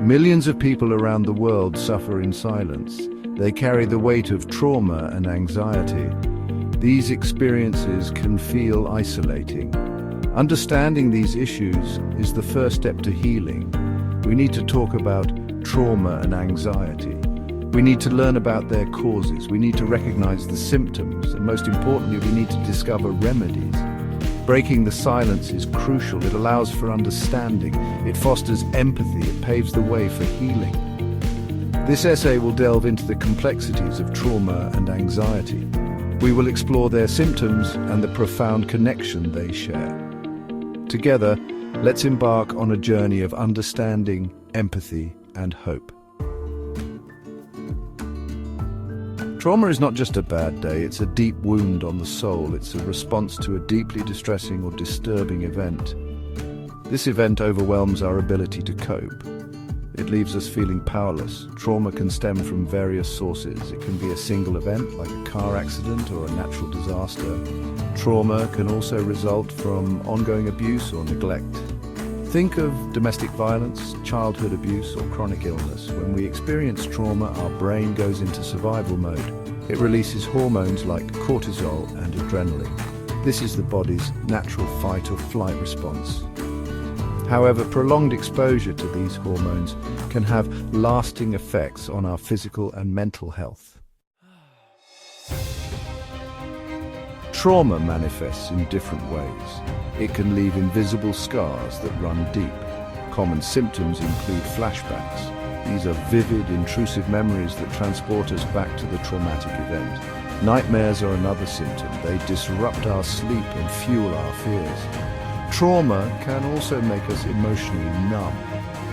Millions of people around the world suffer in silence. They carry the weight of trauma and anxiety. These experiences can feel isolating. Understanding these issues is the first step to healing. We need to talk about trauma and anxiety. We need to learn about their causes. We need to recognize the symptoms, and most importantly, we need to discover remedies. Breaking the silence is crucial. It allows for understanding. It fosters empathy. It paves the way for healing. This essay will delve into the complexities of trauma and anxiety. We will explore their symptoms and the profound connection they share. Together, let's embark on a journey of understanding, empathy, and hope. Trauma is not just a bad day, it's a deep wound on the soul. It's a response to a deeply distressing or disturbing event. This event overwhelms our ability to cope. It leaves us feeling powerless. Trauma can stem from various sources. It can be a single event, like a car accident or a natural disaster. Trauma can also result from ongoing abuse or neglect. Think of domestic violence, childhood abuse, or chronic illness. When we experience trauma, our brain goes into survival mode. It releases hormones like cortisol and adrenaline. This is the body's natural fight or flight response. However, prolonged exposure to these hormones can have lasting effects on our physical and mental health. Trauma manifests in different ways. It can leave invisible scars that run deep. Common symptoms include flashbacks. These are vivid, intrusive memories that transport us back to the traumatic event. Nightmares are another symptom. They disrupt our sleep and fuel our fears. Trauma can also make us emotionally numb.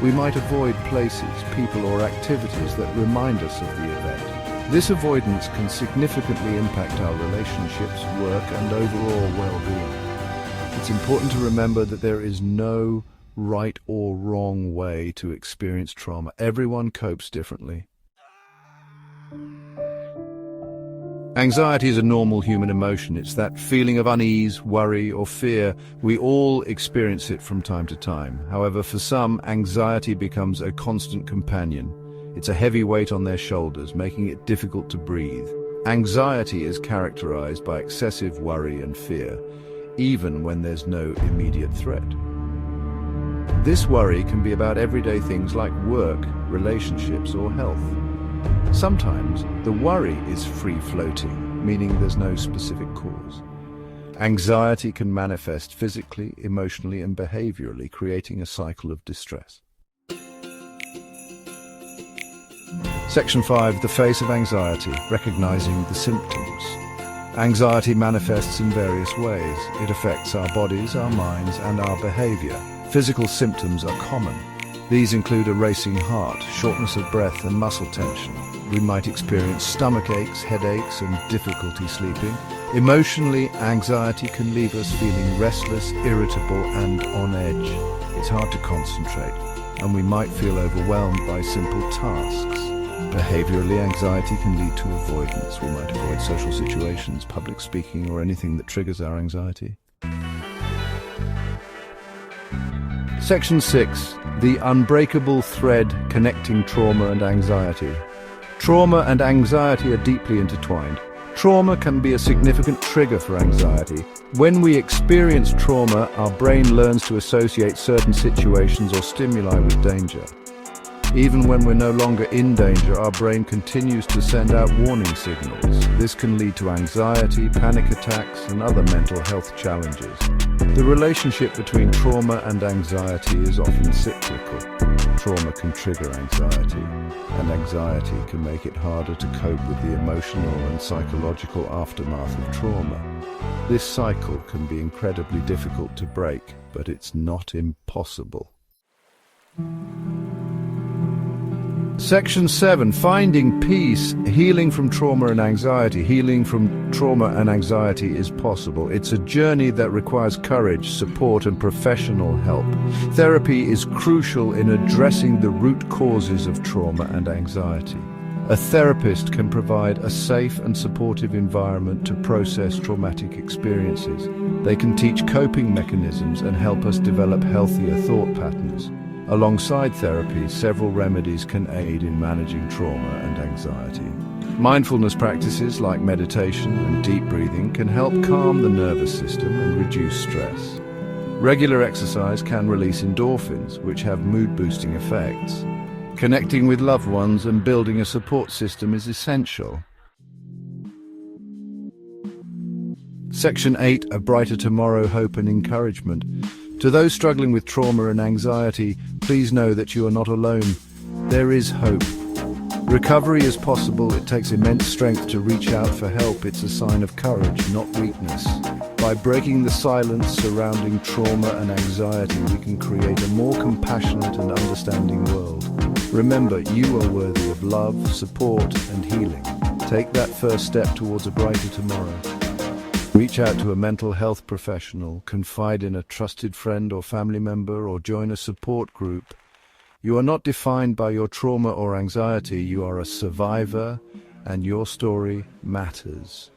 We might avoid places, people, or activities that remind us of the event. This avoidance can significantly impact our relationships, work, and overall well-being. It's important to remember that there is no right or wrong way to experience trauma. Everyone copes differently. Anxiety is a normal human emotion. It's that feeling of unease, worry, or fear. We all experience it from time to time. However, for some, anxiety becomes a constant companion. It's a heavy weight on their shoulders, making it difficult to breathe. Anxiety is characterized by excessive worry and fear, even when there's no immediate threat. This worry can be about everyday things like work, relationships, or health. Sometimes the worry is free-floating, meaning there's no specific cause. Anxiety can manifest physically, emotionally, and behaviorally, creating a cycle of distress. Section 5. The face of anxiety, recognizing the symptoms. Anxiety manifests in various ways. It affects our bodies, our minds, and our behavior. Physical symptoms are common. These include a racing heart, shortness of breath, and muscle tension. We might experience stomach aches, headaches, and difficulty sleeping. Emotionally, anxiety can leave us feeling restless, irritable, and on edge. It's hard to concentrate, and we might feel overwhelmed by simple tasks. Behaviorally, anxiety can lead to avoidance. We might avoid social situations, public speaking, or anything that triggers our anxiety. Section 6. The unbreakable thread connecting trauma and anxiety. Trauma and anxiety are deeply intertwined. Trauma can be a significant trigger for anxiety. When we experience trauma, our brain learns to associate certain situations or stimuli with danger. Even when we're no longer in danger, our brain continues to send out warning signals. This can lead to anxiety, panic attacks, and other mental health challenges. The relationship between trauma and anxiety is often cyclical. Trauma can trigger anxiety, and anxiety can make it harder to cope with the emotional and psychological aftermath of trauma. This cycle can be incredibly difficult to break, but it's not impossible. Section 7. Finding peace, healing from trauma and anxiety. Healing from trauma and anxiety is possible. It's a journey that requires courage, support, and professional help. Therapy is crucial in addressing the root causes of trauma and anxiety. A therapist can provide a safe and supportive environment to process traumatic experiences. They can teach coping mechanisms and help us develop healthier thought patterns. Alongside therapy, several remedies can aid in managing trauma and anxiety. Mindfulness practices like meditation and deep breathing can help calm the nervous system and reduce stress. Regular exercise can release endorphins, which have mood-boosting effects. Connecting with loved ones and building a support system is essential. Section 8, A Brighter Tomorrow, Hope and Encouragement. To those struggling with trauma and anxiety, please know that you are not alone. There is hope. Recovery is possible. It takes immense strength to reach out for help. It's a sign of courage, not weakness. By breaking the silence surrounding trauma and anxiety, we can create a more compassionate and understanding world. Remember, you are worthy of love, support, and healing. Take that first step towards a brighter tomorrow. Reach out to a mental health professional, confide in a trusted friend or family member, or join a support group. You are not defined by your trauma or anxiety. You are a survivor, and your story matters.